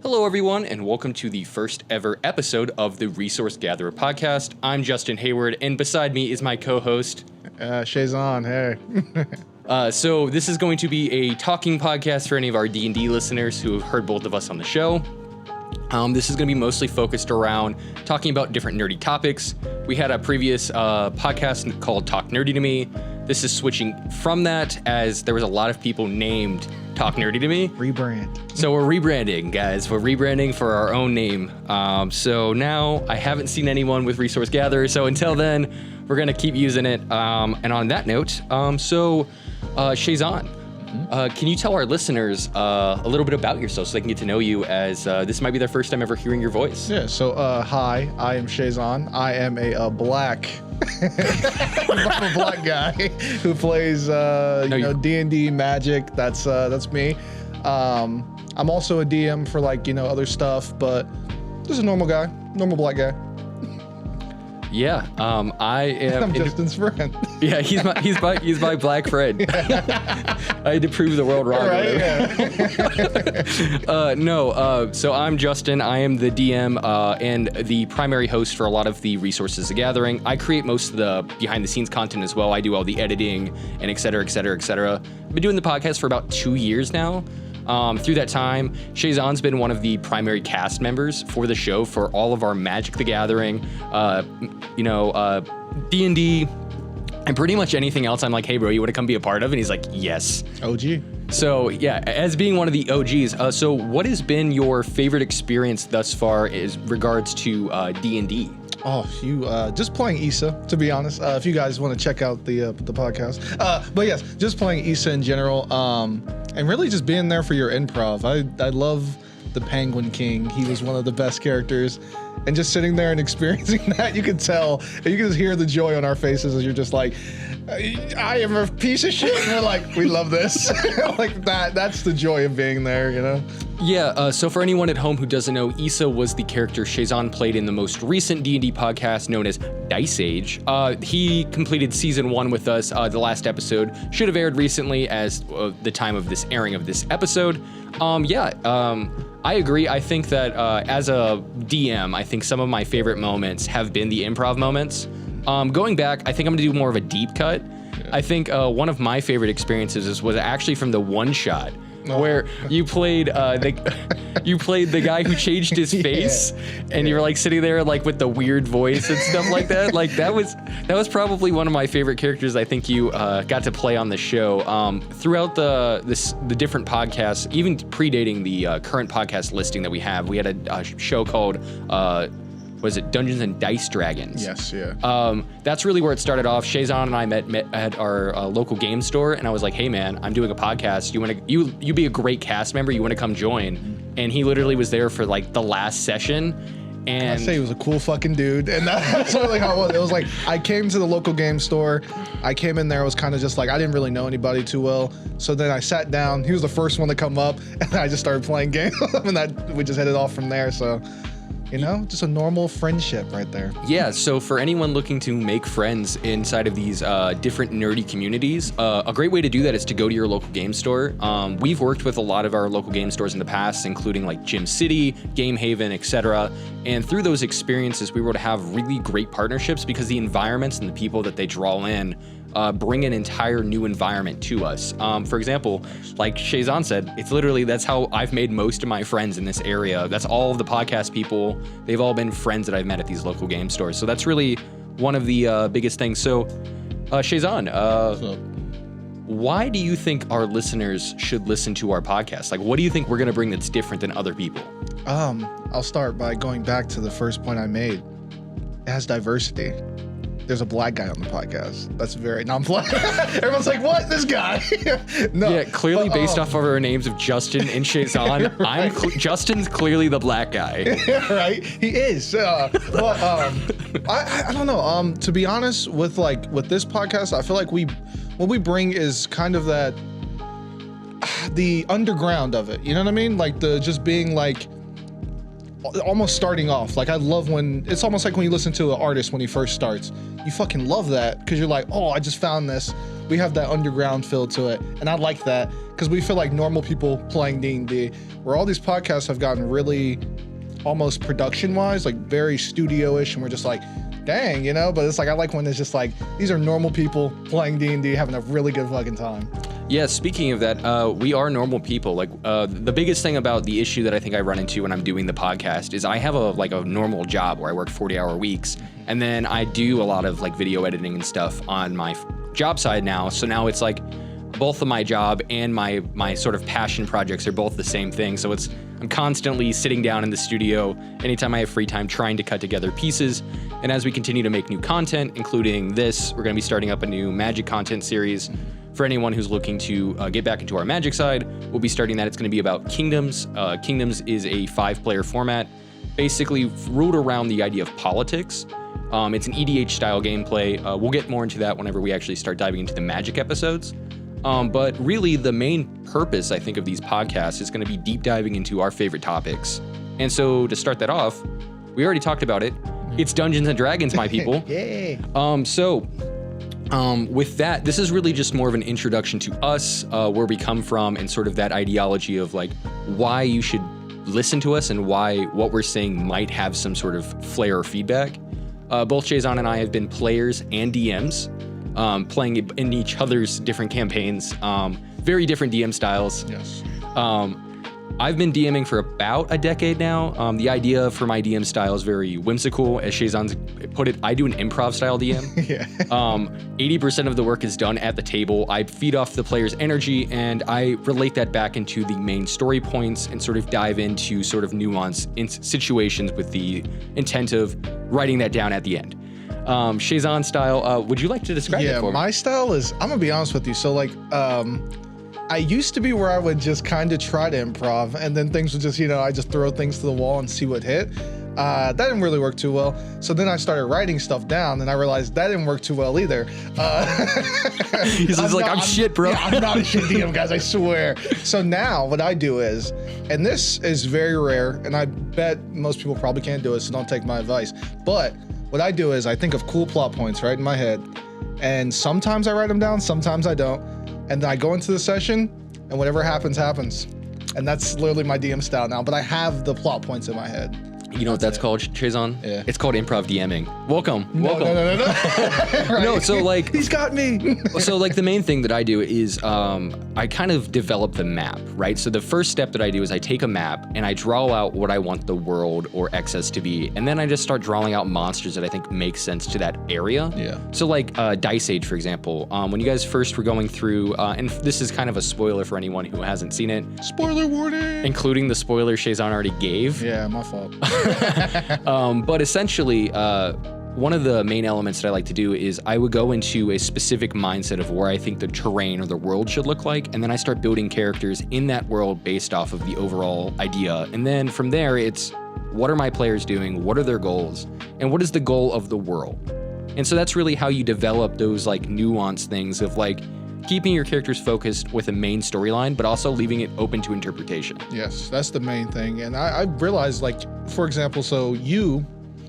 Hello, everyone, and welcome to the first ever episode of the Resource Gatherer podcast. I'm Justin Hayward, and beside me is my co-host, Shaizon. Hey. So this is going to be a talking podcast for any of our D&D listeners who have heard both of us on the show. This is going to be mostly focused around talking about different nerdy topics. We had a previous podcast called Talk Nerdy to Me. This is switching from that, as there was a lot of people named Talk Nerdy to Me. Rebrand. So we're rebranding, guys. We're rebranding for our own name. So now I haven't seen anyone with Resource Gatherer. So until then, we're going to keep using it. And on that note, Shaizon, can you tell our listeners a little bit about yourself so they can get to know you, as this might be their first time ever hearing your voice? Yeah, so hi, I am Shaizon. I am a black I'm a black guy who plays D&D Magic. That's me. I'm also a DM for other stuff, but just a normal guy, normal black guy. Yeah, I am. I'm Justin's friend. Yeah, he's my black friend. I had to prove the world wrong. Right? Yeah. So I'm Justin. I am the DM and the primary host for a lot of the Resources the Gathering. I create most of the behind-the-scenes content as well. I do all the editing and et cetera, et cetera, et cetera. I've been doing the podcast for about 2 years now. Through that time, Shaizon's been one of the primary cast members for the show for all of our Magic the Gathering, D&D, and pretty much anything else. I'm like, hey, bro, you want to come be a part of? And he's like, yes. OG. So, yeah, as being one of the OGs, so what has been your favorite experience thus far as regards to D&D? Oh, you just playing Issa, to be honest. If you guys want to check out the podcast, but yes, just playing Issa in general, and really just being there for your improv. I love the Penguin King. He was one of the best characters, and just sitting there and experiencing that, you could tell, and you can just hear the joy on our faces as you're just like, I am a piece of shit, and we're like, we love this. Like that's the joy of being there, you know? Yeah, so for anyone at home who doesn't know, Issa was the character Shaizon played in the most recent D&D podcast known as Dice Age. He completed season 1 with us. The last episode should have aired recently as the time of this airing of this episode. I agree. I think that as a DM, I think some of my favorite moments have been the improv moments. Going back, I think I'm going to do more of a deep cut. Yeah. I think one of my favorite experiences was actually from the one shot. Where you played the guy who changed his face, and you were like sitting there like with the weird voice and stuff like that. Like that was probably one of my favorite characters I think you got to play on the show. Throughout the different podcasts, even predating the current podcast listing that we have, we had a show called was it Dungeons and Dice Dragons? Yes, yeah. That's really where it started off. Shaizon and I met at our local game store, and I was like, "Hey, man, I'm doing a podcast. You be a great cast member. You want to come join?" And he literally was there for like the last session. And I say he was a cool fucking dude, and that's really how it was. It was like I came to the local game store. I came in there. It was kind of just like I didn't really know anybody too well. So then I sat down. He was the first one to come up, and I just started playing games, and we just headed off from there. So. You know, just a normal friendship right there. Yeah, so for anyone looking to make friends inside of these different nerdy communities, a great way to do that is to go to your local game store. We've worked with a lot of our local game stores in the past, including like Gym City, Game Haven, etc. And through those experiences, we were able to have really great partnerships because the environments and the people that they draw in bring an entire new environment to us. For example, like Shaizon said, it's literally, that's how I've made most of my friends in this area. That's all of the podcast people. They've all been friends that I've met at these local game stores. So that's really one of the biggest things. So Shaizon, why do you think our listeners should listen to our podcast? Like, what do you think we're going to bring that's different than other people? I'll start by going back to the first point I made. It has diversity. There's a black guy on the podcast. That's very non-black. Everyone's like, what? This guy? No. Yeah, clearly based off of our names of Justin and Shaizon, Justin's clearly the black guy. Right? He is. I don't know. To be honest, with this podcast, I feel like what we bring is kind of that the underground of it. You know what I mean? Like the just being like almost starting off. Like I love when it's almost like when you listen to an artist when he first starts. You fucking love that because you're like, oh, I just found this. we have that underground feel to it, and I like that because we feel like normal people playing D&D, where all these podcasts have gotten really almost production-wise, like very studio-ish, and we're just like, dang, you know. But it's like I like when it's just like these are normal people playing D&D, having a really good fucking time. Yeah, speaking of that, we are normal people. Like, the biggest thing about the issue that I think I run into when I'm doing the podcast is I have a normal job where I work 40-hour weeks, and then I do a lot of like video editing and stuff on my job side now. So now it's like both of my job and my sort of passion projects are both the same thing. So I'm constantly sitting down in the studio anytime I have free time trying to cut together pieces. And as we continue to make new content, including this, we're going to be starting up a new Magic content series. For anyone who's looking to get back into our Magic side, we'll be starting that. It's going to be about Kingdoms. Kingdoms is a 5-player format, basically ruled around the idea of politics. It's an EDH style gameplay. We'll get more into that whenever we actually start diving into the Magic episodes. But really, the main purpose, I think, of these podcasts is going to be deep diving into our favorite topics. And so to start that off, we already talked about it. It's Dungeons and Dragons, my people. Yay. With that, this is really just more of an introduction to us, where we come from, and sort of that ideology of like why you should listen to us and why what we're saying might have some sort of flair or feedback. Both Shaizon and I have been players and DMs, playing in each other's different campaigns, very different DM styles. Yes. I've been DMing for about a decade now. The idea for my DM style is very whimsical. As Shaizon's put it, I do an improv style DM. Yeah. 80% of the work is done at the table. I feed off the player's energy and I relate that back into the main story points and sort of dive into sort of nuance in situations with the intent of writing that down at the end. Shaizon style, would you like to describe it for me? Yeah, my style is, I'm gonna be honest with you. So like, I used to be where I would just kind of try to improv and then things would just, you know, I just throw things to the wall and see what hit. That didn't really work too well. So then I started writing stuff down and I realized that didn't work too well either. He's like, I'm shit, bro. Yeah, I'm not a shit DM, guys, I swear. So now what I do is, and this is very rare, and I bet most people probably can't do it, so don't take my advice. But what I do is I think of cool plot points right in my head. And sometimes I write them down, sometimes I don't. And then I go into the session and whatever happens, happens. And that's literally my DM style now, but I have the plot points in my head. You know what that's called, Shaizon? Yeah. It's called improv DMing. Welcome. No. Right? No, so like... He's got me. So like the main thing that I do is I kind of develop the map, right? So the first step that I do is I take a map and I draw out what I want the world or excess to be. And then I just start drawing out monsters that I think make sense to that area. Yeah. So like Dice Age, for example, when you guys first were going through, and this is kind of a spoiler for anyone who hasn't seen it. Spoiler warning. Including the spoiler Shaizon already gave. Yeah, my fault. But essentially, one of the main elements that I like to do is I would go into a specific mindset of where I think the terrain or the world should look like, and then I start building characters in that world based off of the overall idea. And then from there, it's what are my players doing? What are their goals? And what is the goal of the world? And so that's really how you develop those like nuanced things of like keeping your characters focused with a main storyline, but also leaving it open to interpretation. Yes, that's the main thing. And I realized, like, for example, so you,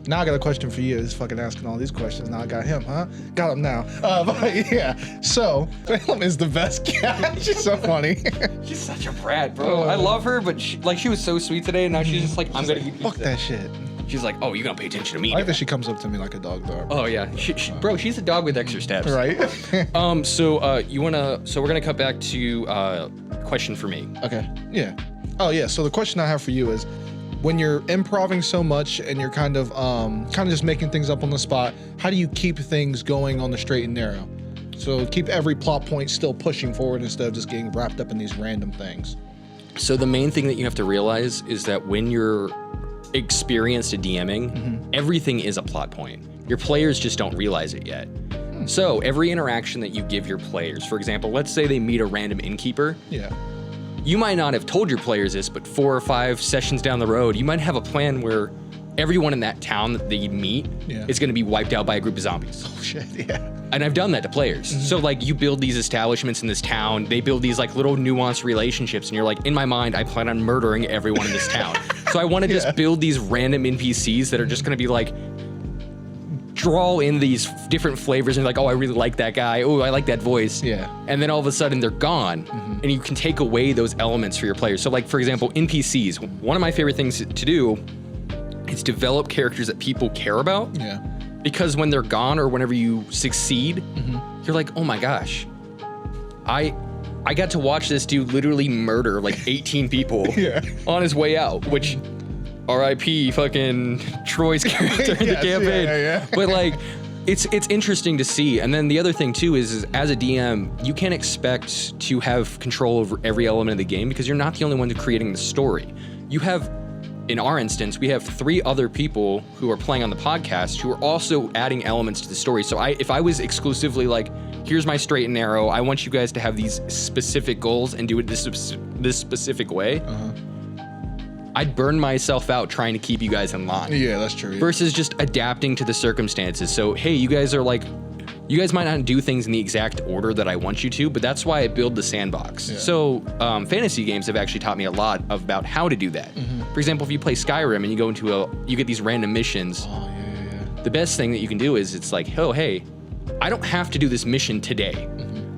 now I got a question for you. He's fucking asking all these questions. Now I got him, huh? Got him now. But yeah, so Salem is the best cat. She's so funny. She's such a brat, bro. I love her, but she was so sweet today, and now she's just like, I'm gonna eat fuck pizza. that shit. She's like, oh, you gotta pay attention to me. I like that she comes up to me like a dog. Oh yeah, bro, she's a dog with extra steps. Right. So we're gonna cut back to question for me. Okay. Yeah. Oh yeah. So the question I have for you is, when you're improving so much and you're kind of just making things up on the spot, how do you keep things going on the straight and narrow? So keep every plot point still pushing forward instead of just getting wrapped up in these random things. So the main thing that you have to realize is that when you're experienced at DMing, everything is a plot point. Your players just don't realize it yet. So every interaction that you give your players, for example, let's say they meet a random innkeeper. Yeah. You might not have told your players this, but 4 or 5 sessions down the road, you might have a plan where everyone in that town that they meet is going to be wiped out by a group of zombies. Oh shit, yeah. And I've done that to players. So like you build these establishments in this town, they build these like little nuanced relationships, and you're like, in my mind, I plan on murdering everyone in this town. So I want to just build these random NPCs that are just going to be like draw in these different flavors and like, oh, I really like that guy. Oh, I like that voice. Yeah. And then all of a sudden they're gone, and you can take away those elements for your players. So like, for example, NPCs, one of my favorite things to do is develop characters that people care about. Yeah. Because when they're gone or whenever you succeed, you're like, oh my gosh, I got to watch this dude literally murder like 18 people on his way out, which RIP fucking Troy's character in the campaign. Yeah. But like, it's interesting to see. And then the other thing too is as a DM, you can't expect to have control over every element of the game because you're not the only one creating the story. You have, in our instance, we have 3 other people who are playing on the podcast who are also adding elements to the story. So if I was exclusively like, here's my straight and narrow, I want you guys to have these specific goals and do it this specific way, I'd burn myself out trying to keep you guys in line. Yeah, that's true. Versus just adapting to the circumstances. So, hey, you guys are like, you guys might not do things in the exact order that I want you to, but that's why I build the sandbox. Yeah. So fantasy games have actually taught me a lot about how to do that. For example, if you play Skyrim and you go into you get these random missions, the best thing that you can do is it's like, oh, hey, I don't have to do this mission today.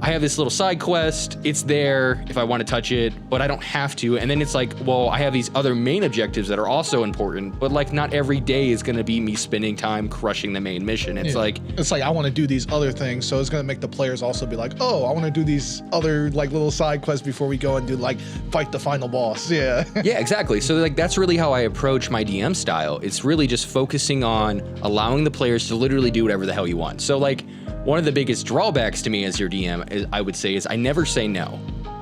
I have this little side quest, it's there if I want to touch it, but I don't have to. And then it's like, well, I have these other main objectives that are also important, but like not every day is going to be me spending time crushing the main mission. It's like I want to do these other things, so it's going to make the players also be like, oh, I want to do these other like little side quests before we go and do like fight the final boss. Yeah. Yeah, exactly. So like that's really how I approach my DM style. It's really just focusing on allowing the players to literally do whatever the hell you want. So like one of the biggest drawbacks to me as your DM, I would say, is I never say no.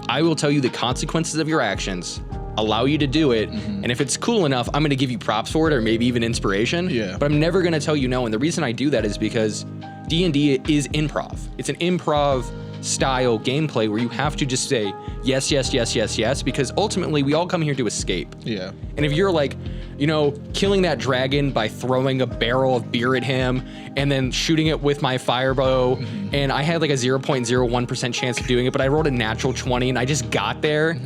I will tell you the consequences of your actions, allow you to do it, and if it's cool enough, I'm going to give you props for it or maybe even inspiration. Yeah. But I'm never going to tell you no. And the reason I do that is because D&D is improv. It's an improv style gameplay where you have to just say yes, yes, yes, yes, yes, because ultimately we all come here to escape. Yeah. And if you're like, you know, killing that dragon by throwing a barrel of beer at him and then shooting it with my firebow, and I had like a 0.01% chance of doing it, but I rolled a natural 20 and I just got there,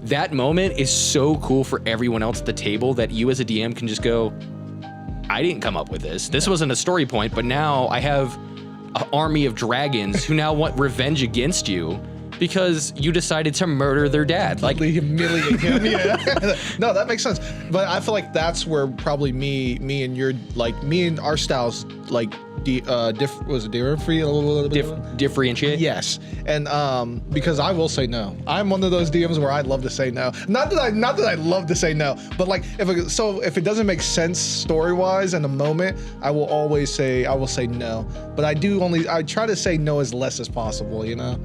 that moment is so cool for everyone else at the table that you as a DM can just go, I didn't come up with this. This wasn't a story point, but now I have an army of dragons who now want revenge against you because you decided to murder their dad. Like, humiliate him. Yeah. No, that makes sense. But I feel like that's where probably me and our styles like differentiate. Yes, and because I will say no. I'm one of those DMs where I'd love to say no. Not that I love to say no, but like if it doesn't make sense story wise in the moment, I will say no. But I try to say no as less as possible. You know.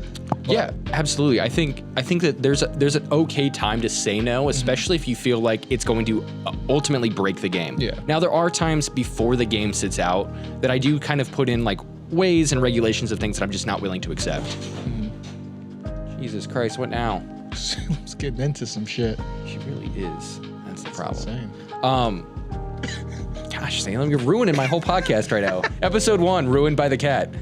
Yeah, absolutely. I think that there's an okay time to say no, especially if you feel like it's going to ultimately break the game. Yeah. Now there are times before the game sits out that I do kind of put in like ways and regulations of things that I'm just not willing to accept. Jesus Christ, what now? Let's get into some shit. She really is. That's the problem. Insane. Gosh, Salem, you're ruining my whole podcast right now. Episode 1, ruined by the cat.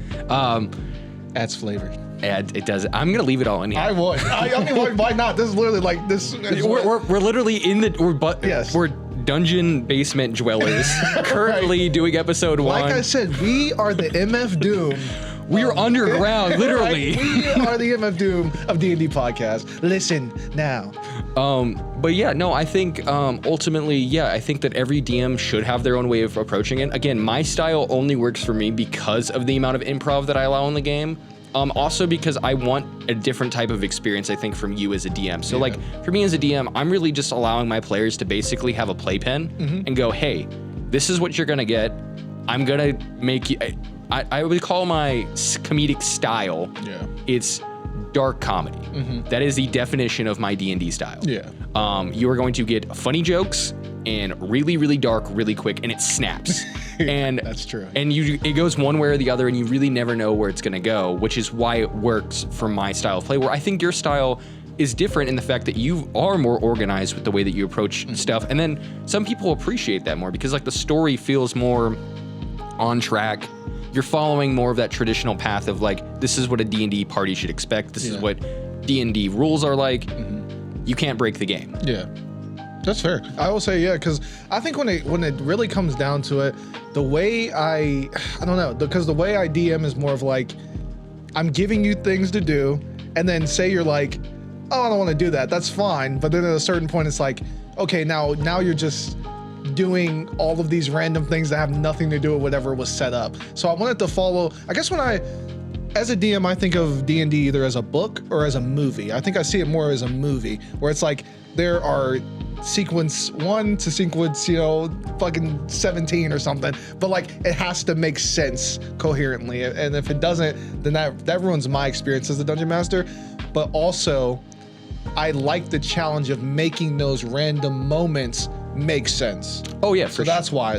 Adds flavor. It does. I'm gonna leave it all in here. I would. I mean, why not? This is literally like this. We're literally in the. Yes. We're dungeon basement dwellers currently doing episode 1. Like I said, we are the MF Doom. We are underground, literally. We are the MF Doom of D&D podcast. Listen now. But yeah, no, I think ultimately, yeah, I think that every DM should have their own way of approaching it. Again, my style only works for me because of the amount of improv that I allow in the game. Also because I want a different type of experience, I think, from you as a DM. So like for me as a DM, I'm really just allowing my players to basically have a playpen and go, hey, this is what you're gonna get. I'm gonna make you, I would call my comedic style, it's dark comedy. That is the definition of my D&D style. You are going to get funny jokes and really, really dark, really quick, and it snaps. And that's true. And it goes one way or the other, and you really never know where it's gonna go, which is why it works for my style of play, where I think your style is different in the fact that you are more organized with the way that you approach stuff. And then some people appreciate that more because like the story feels more on track. You're following more of that traditional path of like, this is what a D&D party should expect. This is what D&D rules are like. You can't break the game. Yeah. That's fair. I will say, yeah, because I think when it really comes down to it, the way I don't know, because the way I DM is more of like, I'm giving you things to do, and then say you're like, oh, I don't want to do that. That's fine. But then at a certain point, it's like, okay, now you're just doing all of these random things that have nothing to do with whatever was set up. So I wanted to follow, I guess as a DM, I think of D&D either as a book or as a movie. I think I see it more as a movie, where it's like there are sequence 1 to sequence, fucking 17 or something, but like it has to make sense coherently. And if it doesn't, then that ruins my experience as a dungeon master. But also, I like the challenge of making those random moments make sense. Oh yeah, so that's why,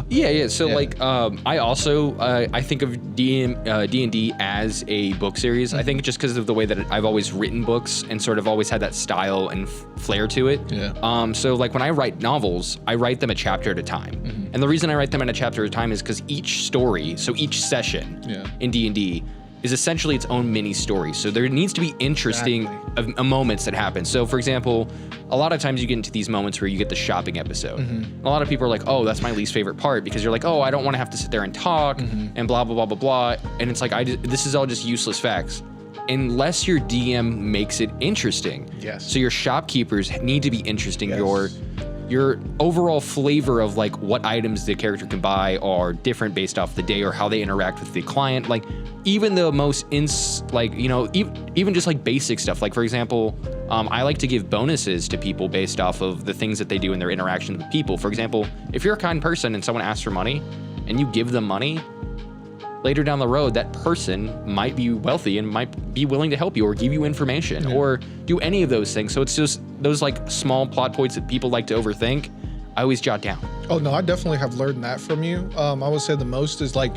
Yeah. So like, I also I think of D&D as a book series. I think just because of the way that I've always written books and sort of always had that style and flair to it. Yeah. So like when I write novels, I write them a chapter at a time. And the reason I write them in a chapter at a time is because each story, so each session in D&D is essentially its own mini story. So there needs to be interesting moments that happen. So for example, a lot of times you get into these moments where you get the shopping episode. A lot of people are like, oh, that's my least favorite part, because you're like, oh, I don't want to have to sit there and talk and blah, blah, blah, blah, blah. And it's like, this is all just useless facts. Unless your DM makes it interesting. Yes. So your shopkeepers need to be interesting. Yes. Your overall flavor of like what items the character can buy are different based off the day or how they interact with the client. Like even the most even just like basic stuff. Like for example, I like to give bonuses to people based off of the things that they do in their interactions with people. For example, if you're a kind person and someone asks for money and you give them money, later down the road, that person might be wealthy and might be willing to help you or give you information or do any of those things. So it's just those like small plot points that people like to overthink. I always jot down. Oh no, I definitely have learned that from you. I would say the most is like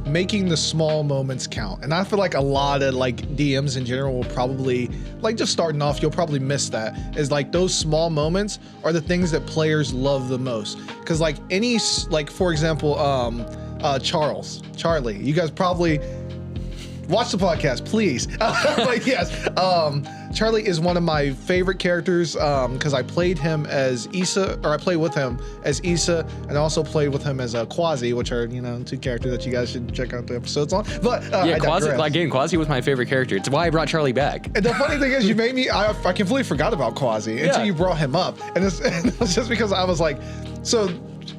making the small moments count. And I feel like a lot of like DMs in general will probably, like just starting off, you'll probably miss that. Is like those small moments are the things that players love the most. Cause like for example, Charlie, you guys probably watch the podcast, please. But yes, Charlie is one of my favorite characters because I played him as Issa, or I played with him as Issa, and I also played with him as Quasi, which are two characters that you guys should check out the episodes on. But Quasi was my favorite character. It's why I brought Charlie back. And the funny thing is, you made me. I completely forgot about Quasi until you brought him up, and it was just because I was like, so.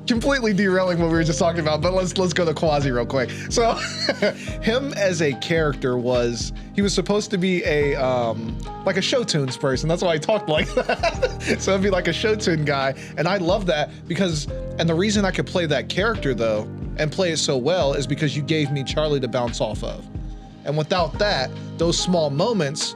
Completely derailing what we were just talking about, but let's go to Quasi real quick. So him as a character he was supposed to be a like a show tunes person. That's why I talked like that. So it'd be like a show tune guy. And I love that and the reason I could play that character though and play it so well is because you gave me Charlie to bounce off of. And without that, those small moments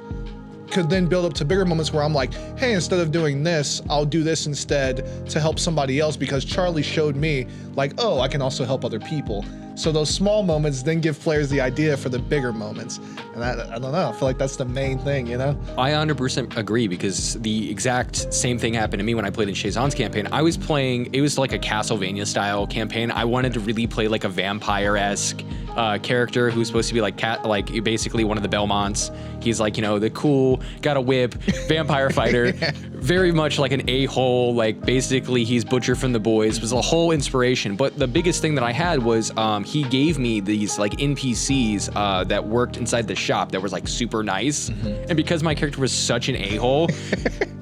could then build up to bigger moments where I'm like, hey, instead of doing this, I'll do this instead to help somebody else, because Charlie showed me like, oh, I can also help other people. So those small moments then give players the idea for the bigger moments. And I don't know, I feel like that's the main thing, I 100% agree, because the exact same thing happened to me when I played in Shaizon's campaign. I was playing, it was like a Castlevania style campaign. I wanted to really play like a vampire-esque character who's supposed to be like basically one of the Belmonts. He's like, the cool, got a whip, vampire fighter, very much like an a-hole, like basically he's Butcher from The Boys, was a whole inspiration. But the biggest thing that I had was he gave me these like NPCs that worked inside the shop that was like super nice. And because my character was such an a-hole,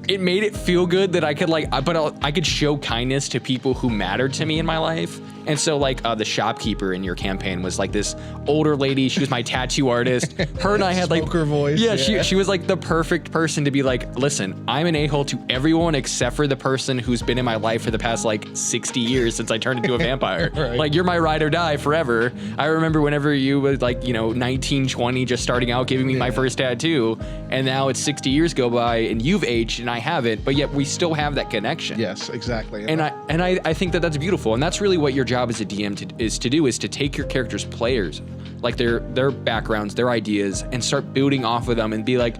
it made it feel good that I could I could show kindness to people who mattered to me in my life. And so like the shopkeeper in your campaign was like this older lady. She was my tattoo artist. Her and I had like her voice. Yeah, she was like the perfect person to be like, listen, I'm an a-hole to everyone except for the person who's been in my life for the past like 60 years since I turned into a vampire. Right. Like you're my ride or die forever. I remember whenever you was like 19, 20, just starting out, giving me my first tattoo, and now it's 60 years go by and you've aged and I haven't, but yet we still have that connection. Yes, exactly. And I think that that's beautiful, and that's really what your job as a DM is to take your characters' players, like their backgrounds, their ideas, and start building off of them and be like,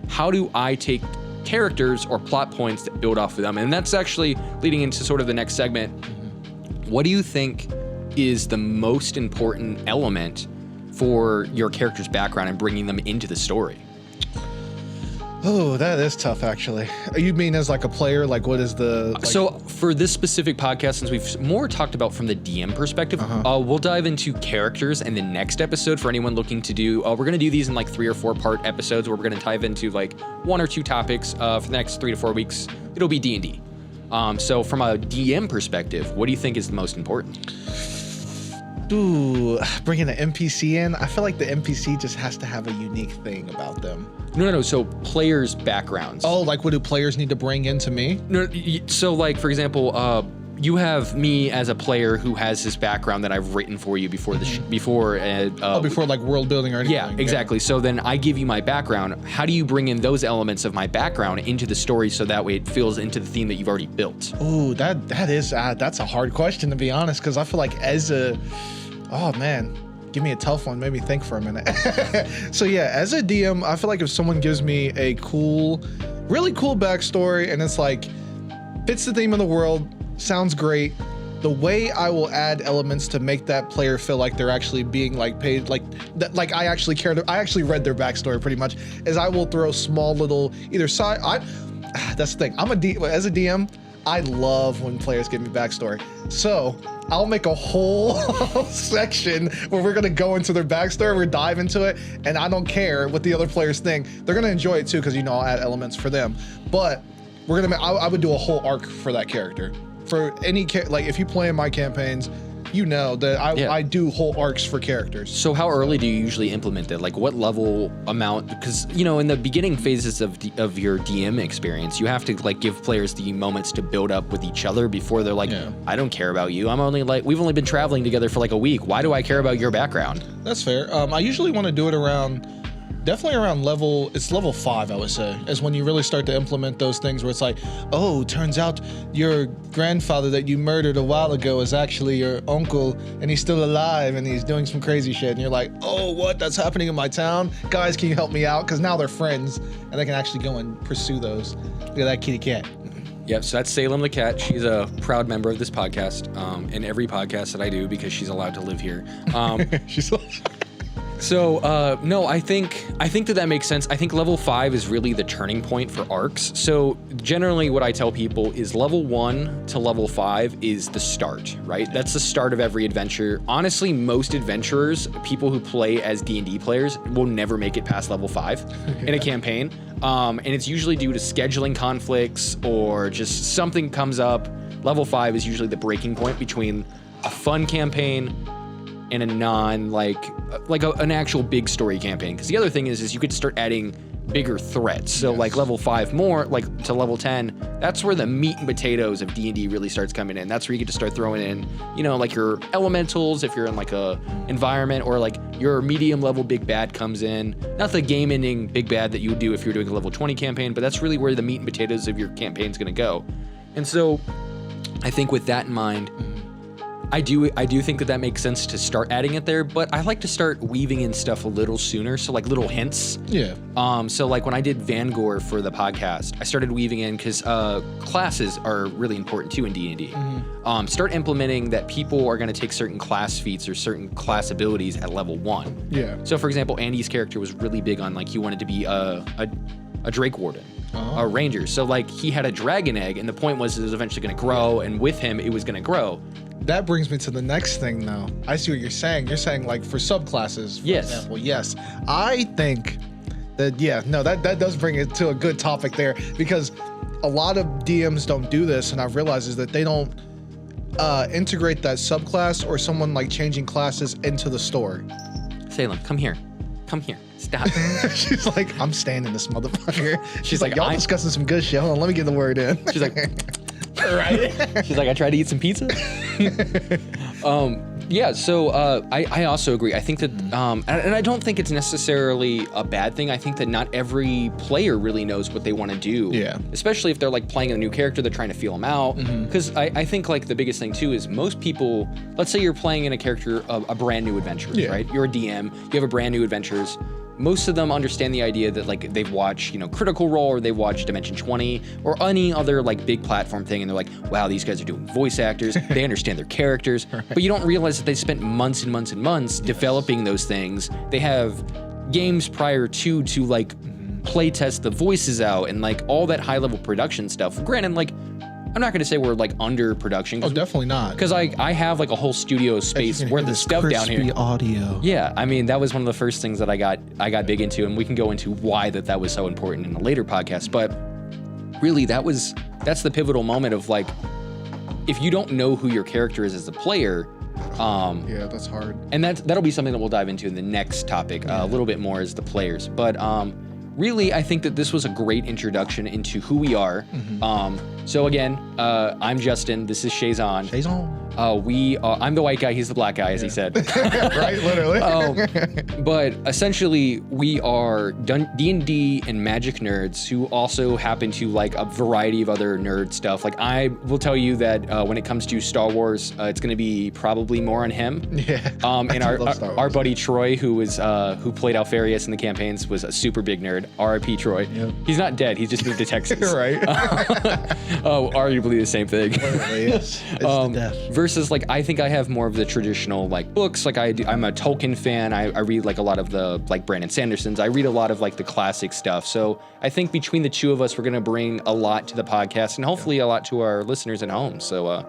how do I take characters or plot points that build off of them? And that's actually leading into sort of the next segment. What do you think is the most important element for your character's background and bringing them into the story? Oh, that is tough, actually. You mean as like a player? Like, what is the... Like... So for this specific podcast, since we've more talked about from the DM perspective, we'll dive into characters in the next episode for anyone looking to do... we're going to do these in like 3 or 4 part episodes where we're going to dive into like 1 or 2 topics for the next 3 to 4 weeks. It'll be D&D. So from a DM perspective, what do you think is the most important? Ooh, bringing an NPC in. I feel like the NPC just has to have a unique thing about them. No. So players' backgrounds. Oh, like what do players need to bring into me? No. So like, for example, you have me as a player who has this background that I've written for you before before like world building or anything. Yeah, exactly. So then I give you my background. How do you bring in those elements of my background into the story so that way it feels into the theme that you've already built? Ooh, that's a hard question, to be honest, because I feel like oh man, give me a tough one. Made me think for a minute. So yeah, as a DM, I feel like if someone gives me a really cool backstory and it's like fits the theme of the world, sounds great, the way I will add elements to make that player feel like they're actually being like paid, like that, like I actually read their backstory pretty much, is I will throw small little either side. That's the thing. As a DM, I love when players give me backstory. So I'll make a whole section where we're gonna go into their backstory, we're dive into it, and I don't care what the other players think. They're gonna enjoy it too, because I'll add elements for them. But I would do a whole arc for that character. For any like if you play in my campaigns, that I do whole arcs for characters. So how early do you usually implement that? Like what level amount? Because in the beginning phases of your DM experience, you have to like give players the moments to build up with each other before they're like, I don't care about you. We've only been traveling together for like a week. Why do I care about your background? That's fair. I usually want to do it definitely around level 5, I would say, is when you really start to implement those things where it's like, oh, turns out your grandfather that you murdered a while ago is actually your uncle and he's still alive and he's doing some crazy shit. And you're like, oh, what? That's happening in my town? Guys, can you help me out? Because now they're friends and they can actually go and pursue those. Look at that kitty cat. Yep, so that's Salem the cat. She's a proud member of this podcast, and every podcast that I do because she's allowed to live here. So, no, I think that makes sense. I think level 5 is really the turning point for arcs. So generally what I tell people is level 1 to level 5 is the start, right? That's the start of every adventure. Honestly, most adventurers, people who play as D&D players, will never make it past level 5 in a campaign. And it's usually due to scheduling conflicts or just something comes up. Level 5 is usually the breaking point between a fun campaign and a an actual big story campaign. Because the other thing is you could start adding bigger threats. So like level 5 more, like to level 10, that's where the meat and potatoes of D&D really starts coming in. That's where you get to start throwing in, like your elementals if you're in like a environment, or like your medium level big bad comes in. Not the game ending big bad that you would do if you're doing a level 20 campaign, but that's really where the meat and potatoes of your campaign's gonna go. And so I think with that in mind, I do think that makes sense to start adding it there, but I like to start weaving in stuff a little sooner, so like little hints. Yeah. So like when I did Vangor for the podcast, I started weaving in because classes are really important too in D&D. Start implementing that people are going to take certain class feats or certain class abilities at level 1. Yeah. So for example, Andy's character was really big on like he wanted to be a Drake Warden. A ranger. So like he had a dragon egg, and the point was it was eventually going to grow, and with him it was going to grow. That brings me to the next thing now. I see what you're saying. You're saying like for subclasses, for example. Yes. I think that, that does bring it to a good topic there, because a lot of DMs don't do this, and I've realized is that they don't integrate that subclass or someone like changing classes into the story. Salem, come here. Stop. She's like, I'm standing this motherfucker. She's like, y'all discussing some good shit. Hold on, let me get the word in. She's like, right. She's like, I tried to eat some pizza. So I also agree. I think that, and I don't think it's necessarily a bad thing. I think that not every player really knows what they want to do. Yeah. Especially if they're like playing a new character, they're trying to feel them out. Because I think like the biggest thing too is most people, let's say you're playing in a character of a brand new adventurer, right? You're a DM, you have a brand new adventures. Most of them understand the idea that like they've watched, Critical Role, or they've watched Dimension 20 or any other like big platform thing, and they're like, wow, these guys are doing voice actors. They understand their characters, but you don't realize that they spent months and months and months developing those things. They have games prior to like play test the voices out and like all that high level production stuff. Granted, like I'm not going to say we're like under production. Oh, definitely not. Because I have like a whole studio space worth of stuff down here. Audio. Yeah, I mean that was one of the first things that I got big into, and we can go into why that was so important in a later podcast. But really, that's the pivotal moment of like, if you don't know who your character is as a player. Yeah, that's hard. And that'll be something that we'll dive into in the next topic a little bit more as the players. But really, I think that this was a great introduction into who we are. So again, I'm Justin. This is Shaizon. I'm the white guy. He's the black guy, as he said. Right, literally. But essentially, we are D&D and Magic nerds who also happen to like a variety of other nerd stuff. Like I will tell you that when it comes to Star Wars, it's going to be probably more on him. Yeah. And our buddy Troy, who played Alfarius in the campaigns, was a super big nerd. R.I.P. Troy. Yep. He's not dead. He's just moved to Texas. Right. Arguably the same thing. It's the death. Versus like I think I have more of the traditional like books. Like I'm a Tolkien fan. I read like a lot of the like Brandon Sandersons. I read a lot of like the classic stuff. So I think between the two of us, we're gonna bring a lot to the podcast and hopefully a lot to our listeners at home. So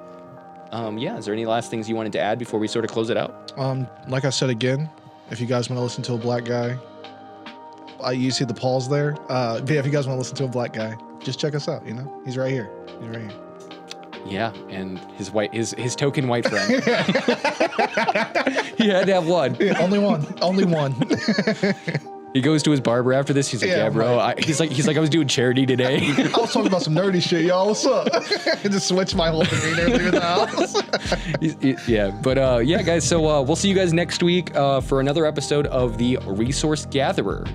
is there any last things you wanted to add before we sort of close it out? Like I said again, if you guys want to listen to a black guy, you see the pause there. But yeah, if you guys want to listen to a black guy, just check us out. You know, he's right here. Yeah, and his token white friend. He had to have one. Yeah, only one. He goes to his barber after this. He's like, yeah bro. Right. He's like, I was doing charity today. I was talking about some nerdy shit, y'all. What's up? Just switch my whole demeanor leaving the house. Yeah, but guys. So we'll see you guys next week for another episode of the Resource Gatherer.